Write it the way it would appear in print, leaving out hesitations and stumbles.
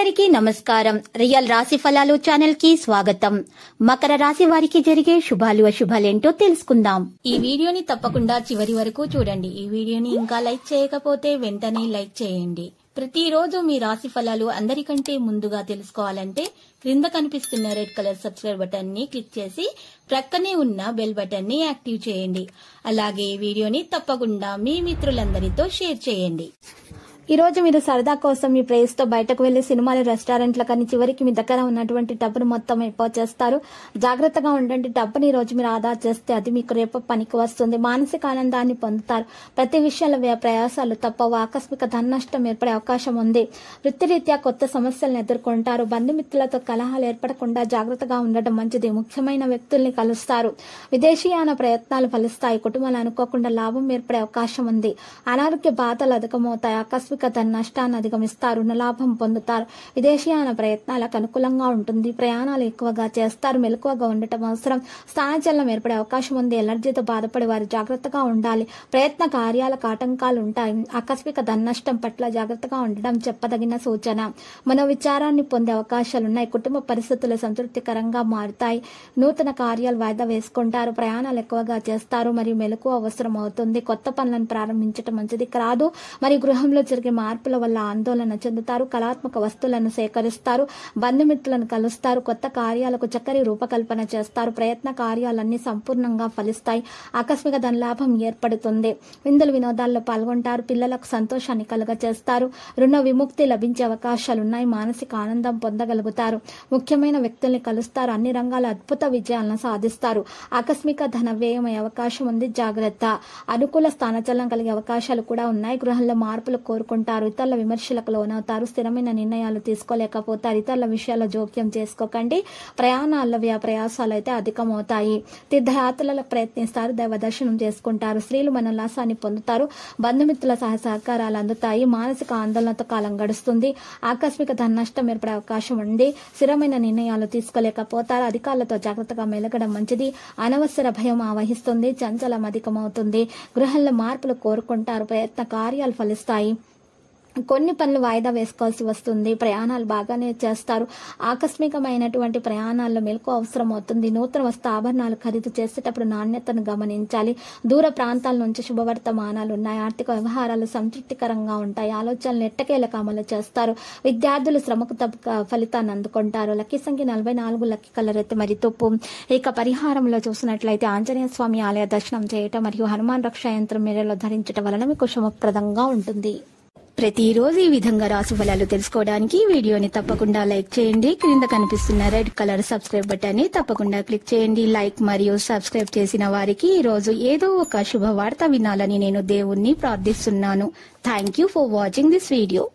అందరికీ నమస్కారం. రియల్ రాశి ఫలాలు ఛానల్ కి స్వాగతం. మకర రాశి వారికి జరిగే శుభాలు అశుభాలేంటో తెలుసుకుందాం. ఈ వీడియోని తప్పకుండా చివరి వరకు చూడండి. ఈ వీడియోని ఇంకా లైక్ చేయకపోతే వెంటనే లైక్ చేయండి. ప్రతిరోజు మీ రాశి ఫలాలు అందరికంటే ముందుగా తెలుసుకోవాలంటే క్రింద కనిపిస్తున్న రెడ్ కలర్ సబ్స్క్రైబ్ బటన్ ని క్లిక్ చేసి ప్రక్కనే ఉన్న బెల్ బటన్ ని యాక్టివ్ చేయండి. అలాగే ఈ వీడియోని తప్పకుండా మీ మిత్రులందరితో షేర్ చేయండి. ఈ రోజు మీరు సరదా కోసం మీ ప్రేయస్ తో బయటకు వెళ్లి సినిమాలు, రెస్టారెంట్ల కానీ చివరికి మీ దగ్గర ఉన్నటువంటి డబ్బును మొత్తం అయిపోచేస్తారు. జాగ్రత్తగా ఉండండి. డబ్బుని ఈ రోజు మీరు ఆదా చేస్తే అది మీకు రేపు పనికి వస్తుంది. మానసిక ఆనందాన్ని పొందుతారు. ప్రతి విషయాల ప్రయాసాలు తప్పవు. ఆకస్మిక ధన నష్టం ఏర్పడే అవకాశం ఉంది. వృత్తిరీత్యా కొత్త సమస్యలను ఎదుర్కొంటారు. బంధుమిత్రులతో కలహాలు ఏర్పడకుండా జాగ్రత్తగా ఉండటం మంచిది. ముఖ్యమైన వ్యక్తుల్ని కలుస్తారు. విదేశీయాన ప్రయత్నాలు ఫలిస్తాయి. కుటుంబాలు అనుకోకుండా లాభం ఏర్పడే అవకాశం ఉంది. అనారోగ్య బాధలు అధికమవుతాయి. ఆకస్మిక ధన నష్టాన్ని అధిగమిస్తారు. రుణలాభం పొందుతారు. విదేశీయాన ప్రయత్నాలకు అనుకూలంగా ఉంటుంది. ప్రయాణాలు ఎక్కువగా చేస్తారు. మెలకువగా ఉండటం అవసరం. స్థానచలనం ఏర్పడే అవకాశం ఉంది. ఎలర్జీతో బాధపడే వారు జాగ్రత్తగా ఉండాలి. ప్రయత్న కార్యాలకు ఆటంకాలు ఉంటాయి. ఆకస్మిక ధన నష్టం పట్ల జాగ్రత్తగా ఉండడం చెప్పదగిన సూచన. మనో విచారాన్ని పొందే అవకాశాలున్నాయి. కుటుంబ పరిస్థితులు సంతృప్తికరంగా మారుతాయి. నూతన కార్యాలు వాయిదా వేసుకుంటారు. ప్రయాణాలు ఎక్కువగా చేస్తారు మరియు మెలకువ అవసరం అవుతుంది. కొత్త పనులను ప్రారంభించడం మంచిది కాదు. మరియు గృహంలో జరిగే మార్పుల వల్ల ఆందోళన చెందుతారు. కళాత్మక వస్తువులను సేకరిస్తారు. బంధుమిత్రులను కలుస్తారు. కొత్త కార్యాలకు చక్కని రూపకల్పన చేస్తారు. ప్రయత్న కార్యాలన్నీ సంపూర్ణంగా ఫలిస్తాయి. ఆకస్మిక ధనలాభం ఏర్పడుతుంది. విందులు, వినోదాల్లో పాల్గొంటారు. పిల్లలకు సంతోషాన్ని కలుగజేస్తారు. రుణ విముక్తి లభించే అవకాశాలున్నాయి. మానసిక ఆనందం పొందగలుగుతారు. ముఖ్యమైన వ్యక్తుల్ని కలుస్తారు. అన్ని రంగాల అద్భుత విజయాలను సాధిస్తారు. ఆకస్మిక ధన వ్యయమయ్యే అవకాశం ఉంది. జాగ్రత్త. అనుకూల స్థానచలనం కలిగే అవకాశాలు కూడా ఉన్నాయి. గృహంలో మార్పులు కోరుకుంటారు. ఇతరుల విమర్శలకు లోనవుతారు. స్థిరమైన నిర్ణయాలు తీసుకోలేకపోతారు. ఇతరుల విషయాల్లో జోక్యం చేసుకోకండి. ప్రయాణాల్లో ప్రయాసాలు అయితే అధికమవుతాయి. తీర్థయాత్రలకు ప్రయత్నిస్తారు. దైవ దర్శనం చేసుకుంటారు. స్త్రీలు మనోల్లాసాన్ని పొందుతారు. బంధుమిత్రుల సహకారాలు అందుతాయి. మానసిక ఆందోళనతో కాలం గడుస్తుంది. ఆకస్మిక ధన నష్టం ఏర్పడే అవకాశం ఉంది. స్థిరమైన నిర్ణయాలు తీసుకోలేకపోతారు. అధికారులతో జాగ్రత్తగా మెలగడం మంచిది. అనవసర భయం ఆవహిస్తుంది. చంచలం అధికమవుతుంది. గృహంలో మార్పులు కోరుకుంటారు. ప్రయత్న కార్యాలు ఫలిస్తాయి. కొన్ని పనులు వాయిదా వేసుకోవాల్సి వస్తుంది. ప్రయాణాలు బాగానే చేస్తారు. ఆకస్మికమైనటువంటి ప్రయాణాల్లో మెలకు అవసరం అవుతుంది. నూతన వస్తు ఆభరణాలు ఖరీదు చేసేటప్పుడు నాణ్యతను గమనించాలి. దూర ప్రాంతాల నుంచి శుభవర్తమానాలు ఉన్నాయి. ఆర్థిక వ్యవహారాలు సంతృప్తికరంగా ఉంటాయి. ఆలోచనలు ఎట్టకేలకు అమలు చేస్తారు. విద్యార్థులు శ్రమకు తగ్గ ఫలితాన్ని అందుకుంటారు. లక్కీ సంఖ్య 44, లక్కీ కలర్ అయితే మరి తప్పు. ఇక పరిహారంలో చూసినట్లయితే ఆంజనేయ స్వామి ఆలయ దర్శనం చేయటం మరియు హనుమాన్ రక్షా యంత్రం మెడలో ధరించడం వలన మీకు శుభప్రదంగా ఉంటుంది. ప్రతిరోజు ఈ విధంగా రాశి ఫలాలు తెలుసుకోవడానికి వీడియోని తప్పకుండా లైక్ చేయండి. క్రింద కనిపిస్తున్న రెడ్ కలర్ సబ్స్క్రైబ్ బటన్ ని తప్పకుండా క్లిక్ చేయండి. లైక్ మరియు సబ్స్క్రైబ్ చేసిన వారికి ఈ రోజు ఏదో ఒక శుభవార్త వినాలని నేను దేవుణ్ణి ప్రార్థిస్తున్నాను. Thank you for watching this video.